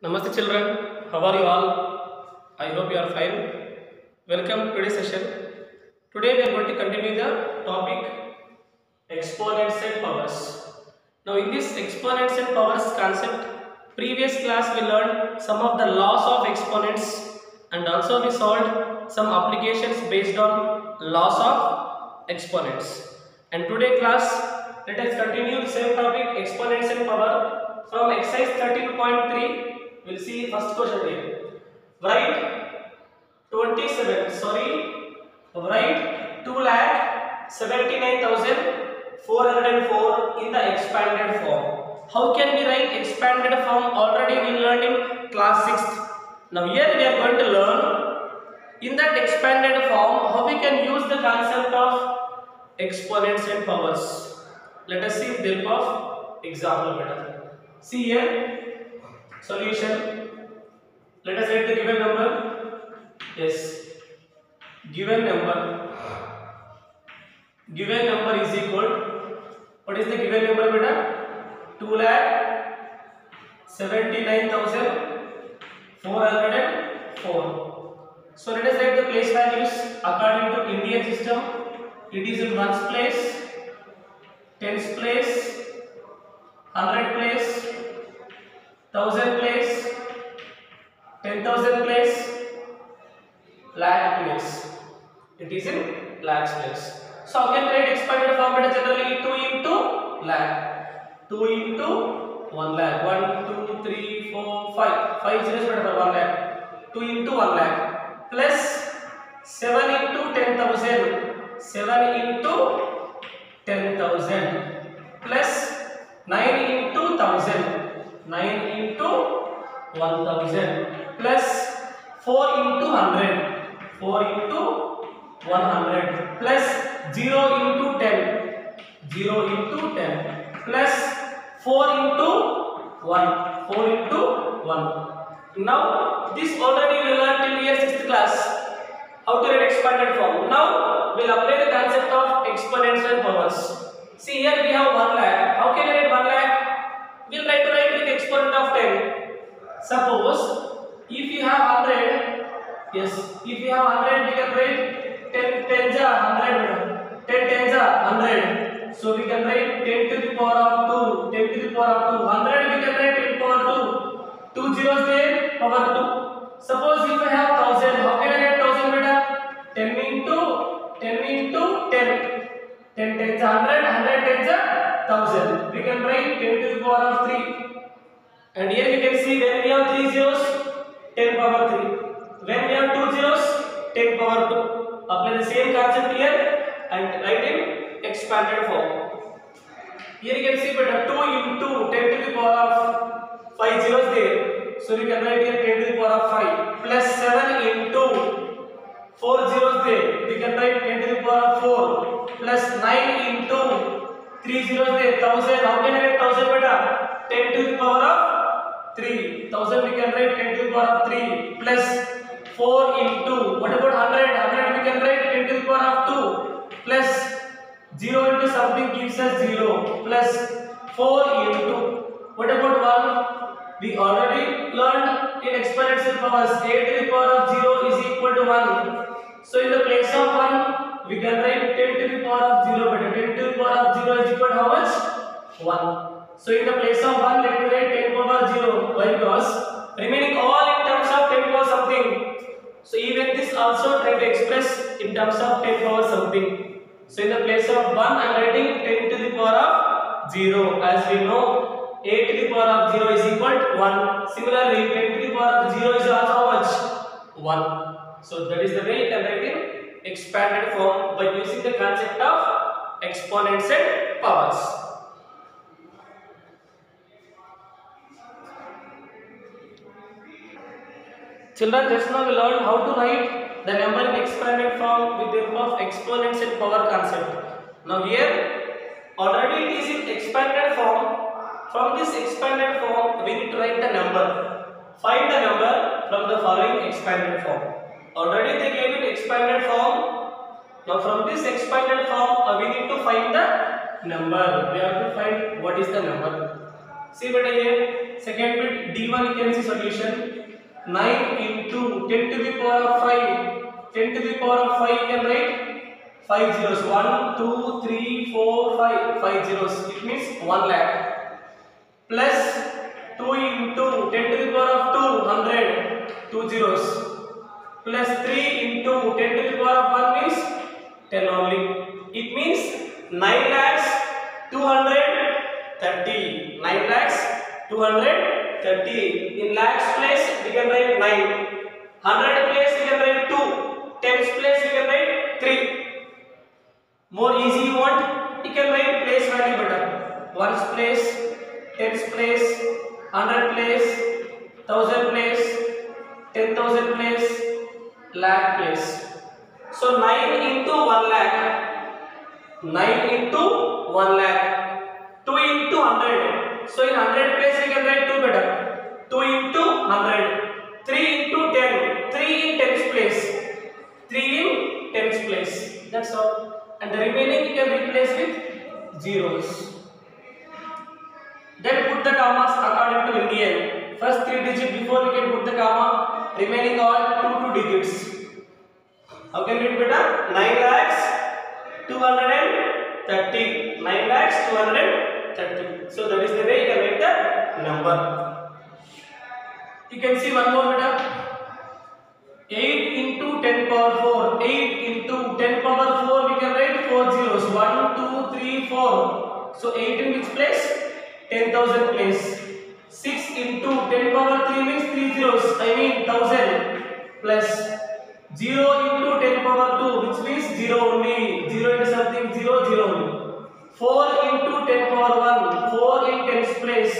Namaste children, how are you all? I hope you are fine. Welcome to today's session. Today we are going to continue the topic exponents and powers. Now in this exponents and powers concept, previous class we learned some of the laws of exponents and also we solved some applications based on laws of exponents. And today class, let us continue the same topic exponents and power from exercise 13.3. We'll see first question here. Write 2,79,404 in the expanded form. How can we write expanded form? Already we learned in class 6th. Now here we are going to learn in that expanded form how we can use the concept of exponents and powers. Let us see the help of example better. See here, solution. Let us write the given number. Yes, given number is equal. What is the given number beta? 2,79,404. So let us write the place values according to Indian system. It is in ones place, tens place, 100 place, 1000 place, 10,000 place, lakh place. It is in lakhs place. So how can we write expanded form? Generally 2 into lakh, 2 into 1 lakh, 1, 2, 3, 4, 5, 5 zeros for 1 lakh, 2 into 1 lakh plus 7 into 10,000, 7 into 10,000 plus 9 into 1,000, 9 into 1,000 plus 4 into 100, 4 into 100 plus 0 into 10, 0 into 10 plus 4 into 1, 4 into 1. Now this already we learned till year 6th class how to write expanded form. Now we'll apply the concept of exponents and powers. See here we have 1 lakh. How can I write 1 lakh? We'll try to write with exponent of 10. Suppose if you have 100, yes, if you have 100, we can write 10 tens are 100, 10 tens are 100. So we can write 10 to the power of 2, 10 to the power of 2, 100 we can write 10 power 2, 2 zeros there, power 2. Suppose if I have 1000, how can I write 1000 beta? 10 into 10 into 10, 10 tens are 100, 100 tens are 1000. We can write 10 to the power of 3. And here you can see when we have 3 zeros, 10 power 3. When we have 2 zeros, 10 power 2. Apply the same concept here and write in expanded form. Here you can see better 2 into 10 to the power of 5 zeros there. So we can write here 10 to the power of 5 plus 7 into 4 zeros there. We can write 10 to the power of 4 plus 9 into 3 zeros there. 1000. How can I write 1000 beta? 10 to the power of 3. 1000 we can write 10 to the power of 3 plus 4 into, what about 100? 100 we can write 10 to the power of 2 plus 0 into something gives us 0 plus 4 into, what about 1? We already learned in exponents and powers 8 to the power of 0 is equal to 1. So in the place of 1 we can write 10 to the power of 0, but 10 to the power of 0 is equal to how much? 1. So in the place of 1, let me write 10 power 0. Why? Because remaining all in terms of 10 power something. So even this also try to express in terms of 10 power something. So in the place of 1, I am writing 10 to the power of 0. As we know, 8 to the power of 0 is equal to 1. Similarly, 10 to the power of 0 is also how much? 1. So that is the way you can write in expanded form by using the concept of exponents and powers. Children, just now we learned how to write the number in expanded form with the help of exponents and power concept. Now here, already it is in expanded form. From this expanded form, we need to write the number. Find the number from the following expanded form. Already they gave it expanded form. Now from this expanded form, we need to find the number. We have to find what is the number. See beta here, second bit D1 you can see solution. 9 into 10 to the power of 5. 10 to the power of 5 you can write 5 zeros. 1, 2, 3, 4, 5. 5 zeros. It means 1 lakh. Plus 2 into 10 to the power of 2, 100. 2 zeros. Plus 3 into 10 to the power of 1 means 10 only. It means 9 lakhs 230. 9 lakhs 230. In lakhs place we can write 9. 100 place we can write 2. Tens place we can write 3. More easy you want, you can write place value better. Ones place, tens place, 100 place, 1000 place, 10,000 place, lakh place. So 9 into 1 lakh. 9 into 1 lakh. 2 into 100. So in 100 place we can write 2 better. 2 into 100. 3 into 10. 3 in tens place. 3 in tens place. That's all. And the remaining you can replace with zeros. Then put the commas according to Indian. First 3 digits before we can put the comma. Remaining all 2 digits. How can we do better? 9 lakhs 230. 9 lakhs 230. So that is the way you can write the number. You can see one more better. 8 into 10 power 4. 8 into 10 power 4 we can write 4 zeros. 1, 2, 3, 4. So 8 in which place? 10,000 place. 6 into 10 power 3 means 3 zeros. I mean 1000 plus 0 into 10 power 2 which means 0 only. 0 into something 0, 0 only. 4 into 10 power 1. 4 in tens place.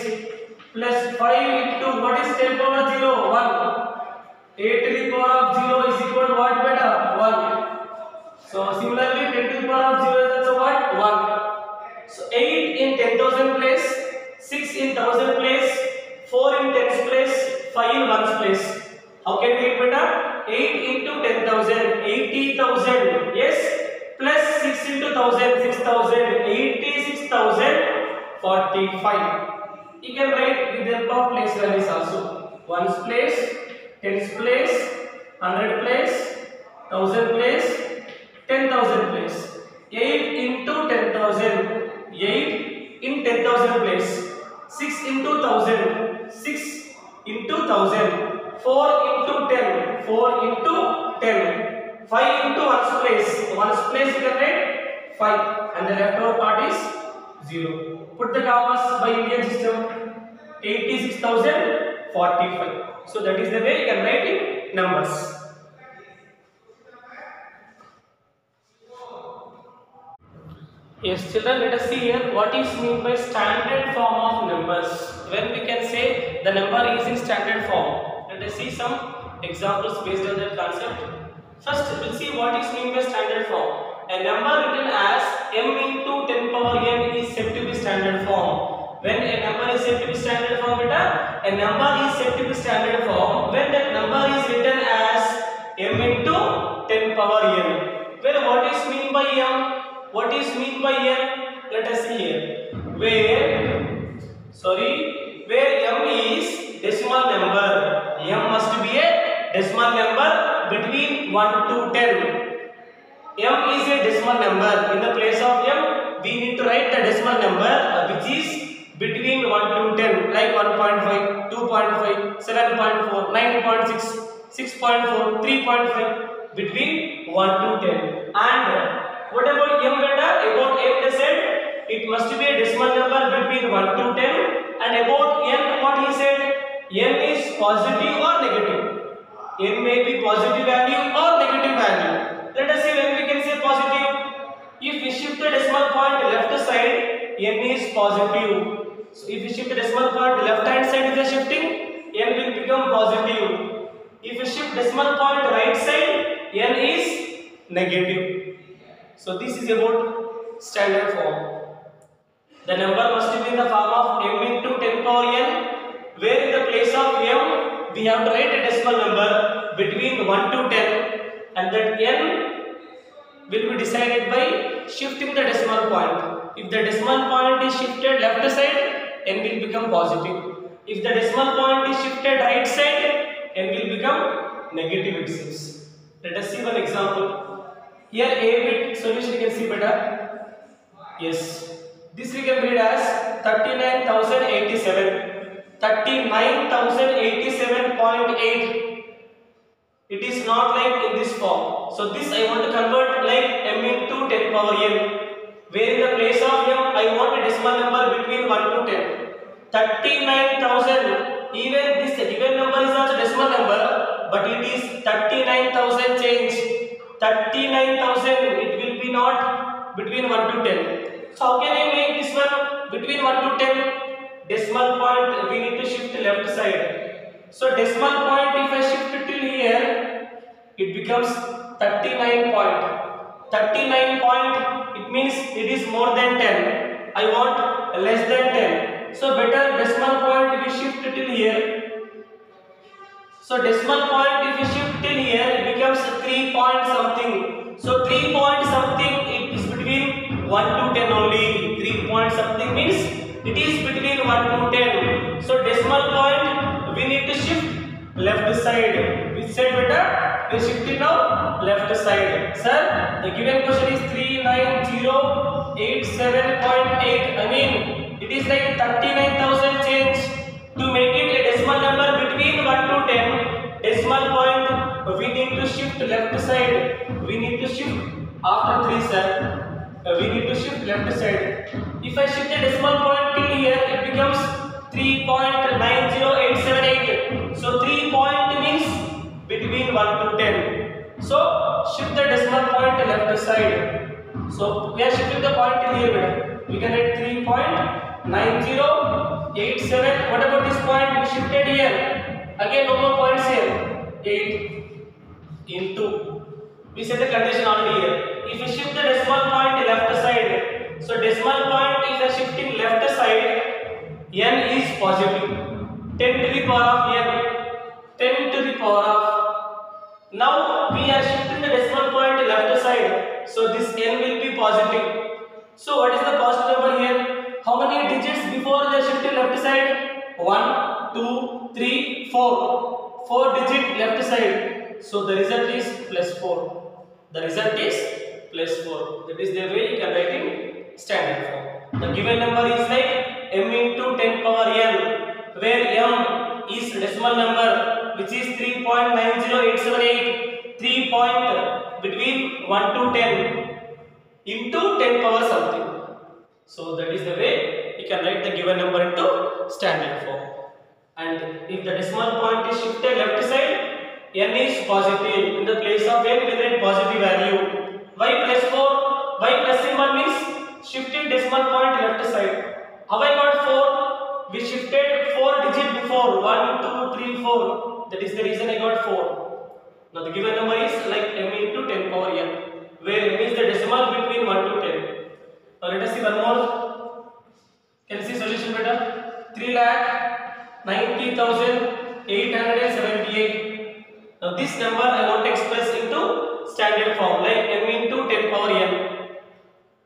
Plus 5 into what is 10 power 0? 1. 8 to the power of 0 is equal to what beta? 1. So similarly 10 to the power of 0 is also what? 1. So 8 in 10,000 place, 6 in 1000 place, 4 in tens place, 5 in ones place. How can we get beta? 8 into 10,000, 80,000. Yes. Plus 6 into 1000, 6,000, 86,045. You can write with the help of place values also. Ones place, tens place, 100 place, 1000 place, 10,000 place. 8 into 10,000, 8 in 10,000 place. 6 into 1000, 6 into 1000. 4 into 10, 4 into 10. 5 into ones place. Ones place you can write 5 and the leftover part is 0. Put the commas by Indian system. 86,045. So that is the way you can write in numbers. Yes, children, let us see here what is meant by standard form of numbers. When we can say the number is in standard form. Let us see some examples based on that concept. First, we will see what is meant by standard form. A number written as m into 10 power n is said to be standard form. When a number is said to be standard form, beta, a number is said to be standard form when that number is written as m into 10 power n. Well, what is mean by m? What is mean by n? Let us see here. Where m is decimal number. M must be a decimal number between 1 to 10. M is a decimal number. In the place of m, we need to write the decimal number which is between 1 to 10, like 1.5, 2.5, 7.4, 9.6, 6.4, 3.5, between 1 to 10. And what about m beta? About m they said it must be a decimal number between 1 to 10. And about n, what he said? N is positive or negative. N may be positive value or negative value. Let us see when we can say positive. If we shift the decimal point left side, n is positive. So if we shift the decimal point left hand side is shifting, n will become positive. If we shift decimal point right side, n is negative. So this is about standard form. The number must be in the form of m into 10 power n, where in the place of m we have to write a decimal number between 1 to 10, and that n will be decided by shifting the decimal point. If the decimal point is shifted left side, n will become positive. If the decimal point is shifted right side, n will become negative, it seems. Let us see one example. Here a bit solution you can see better. Yes, this we can read as 39,087. 39,087.8. It is not like in this form. So this I want to convert like m into 10 power n, where in the place of m I want a decimal number between 1 to 10. 39,000, even this given number is also decimal number, but it is 39,000 change. 39,000, it will be not between 1 to 10. So how can I make this one between 1 to 10? Decimal point we need to shift left side. So decimal point if I shift till here, it becomes 39 point. 39 point, it means it is more than 10. I want less than 10. So better decimal point we shift till here. So decimal point if you shift till here, it becomes 3 point something. So 3 point something, it is between 1 to 10 only. 3 point something means it is between 1 to 10. So decimal point we need to shift left side. We said better we shift it now left side. Sir, the given question is 39087.8. I mean it is like 39,000 change. To make it a decimal number between 1 to 10, decimal point we need to shift left side. We need to shift after 3, sir. We need to shift left side. If I shift the decimal point till here, it becomes 3.90878. So 3 point means between 1 to 10. So shift the decimal point left side. So we are shifting the point till here. We can write 3.9087. What about this point? We shifted here. Again no more points here. 8 into. We set the condition already here. If you shift the decimal point left side, so decimal point if you are shifting left side, n is positive. 10 to the power of n. 10 to the power of. Now we are shifting the decimal point left side, so this n will be positive. So what is the positive number here? How many digits before the shifting left side? 1, 2, 3, 4. 4 digit left side. So the result is plus 4. The result is plus 4. That is the way you can write in standard form. The given number is like m into 10 power n, where m is decimal number which is 3.90878. 3 point between 1 to 10 into 10 power something. So that is the way you can write the given number into standard form. And if the decimal point is shifted left side, n is positive. In the place of n we will write positive value. Why plus 4? Why plus symbol means shifted decimal point left side. How I got 4? We shifted 4 digit before. 1, 2, 3, 4. That is the reason I got 4. Now the given number is like m into 10 power n, where m is the decimal between 1 to 10. Now let us see one more. Can you see solution better? 3,90,878. Now this number I want to express into standard form like m into 10 power n.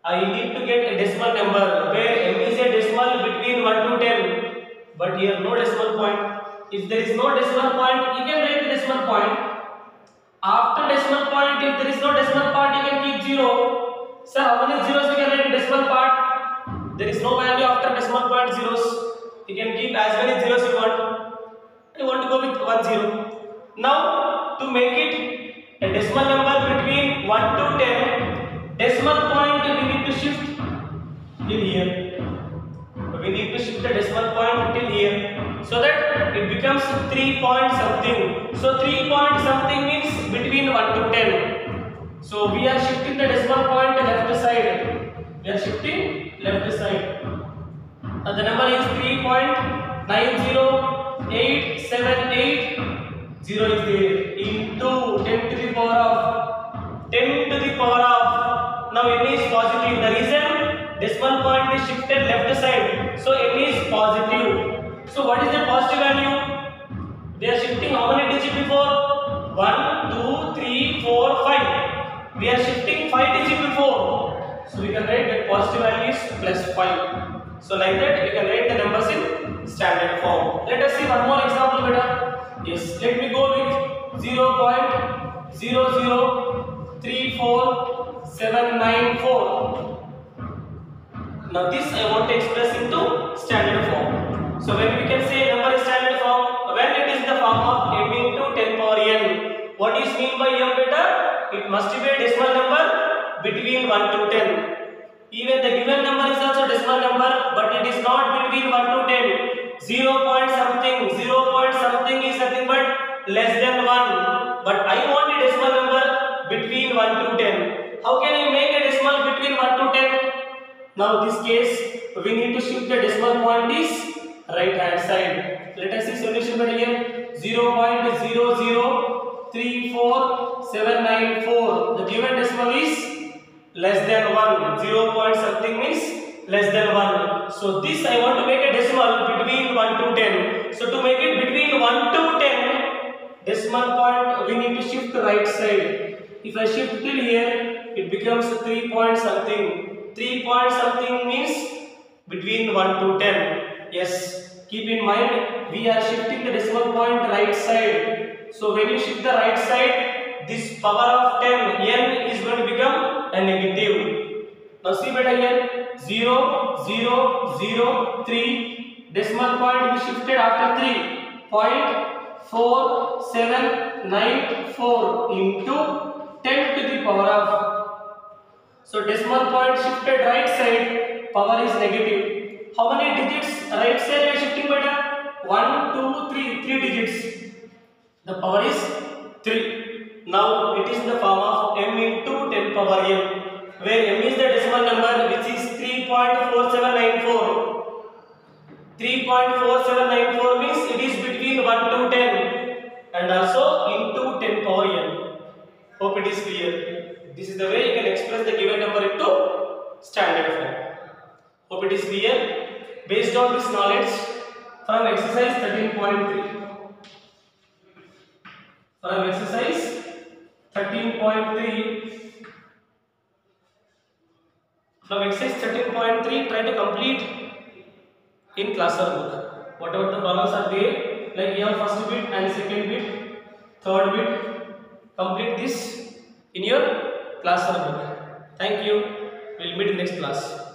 I need to get a decimal number where m is a decimal between 1 to 10, but here no decimal point. If there is no decimal point, you can write the decimal point. After decimal point, if there is no decimal part, you can keep 0. Sir, how many zeros we can write in decimal part? There is no value after decimal point zeros. You can keep as many zeros you want. I want to go with 1 0. Now to make it a decimal number between 1 to 10, decimal point we need to shift till here. We need to shift the decimal point till here, so that it becomes 3 point something. So 3 point something means between 1 to 10. So we are shifting the decimal point left side. We are shifting left side. The number is 3.90878. 0 is there into 10 to the power of 10 to the power of. Now n is positive. The reason decimal point is shifted left side, so n is positive. So what is the positive value? They are shifting how many digits before? 1, 2, 3, 4, 5. We are shifting 5 digits before, so we can write that positive value is plus 5. So like that we can write the numbers in standard form. Let us see one more example, beta. Yes, let me go with 0.0034794. Now this I want to express into standard form. So when we can say number is standard form, when it is the form of m into 10 power n. What is mean by m, beta? It must be a decimal number between 1 to 10. Even the given number is also decimal number, but it is not between 1 to 10. 0 point something is nothing but less than 1. But I want a decimal number between 1 to 10. How can I make a decimal between 1 to 10? Now this case we need to shift the decimal point is right hand side. Let us see solution but again 0.0034794. The given decimal is less than 1. 0 point something means less than 1. So this I want to make a decimal between 1 to 10. So to make it between 1 to 10, decimal point we need to shift to right side. If I shift till here, it becomes 3 point something. 3 point something means between 1 to 10. Yes, keep in mind we are shifting the decimal point right side. So when you shift the right side, this power of 10 n is going to become a negative. Now see beta here 0 0 0 3 decimal point we shifted after 3 0.4794 into 10 to the power of. So decimal point shifted right side, power is negative. How many digits right side we are shifting, beta? 1 2 3 3 digits. The power is 3. Now it is in the form of m into 10 power n, where m is the decimal number which is 3.4794. 3.4794 means it is between 1 to 10 and also into 10 power n. Hope it is clear. This is the way you can express the given number into standard form. Hope it is clear. Based on this knowledge, from exercise 13.3. From exercise 13.3. From exercise 13.3, try to complete in classroom book. Whatever the problems are there, like you have first bit and second bit, third bit, complete this in your classroom book. Thank you. We will meet in next class.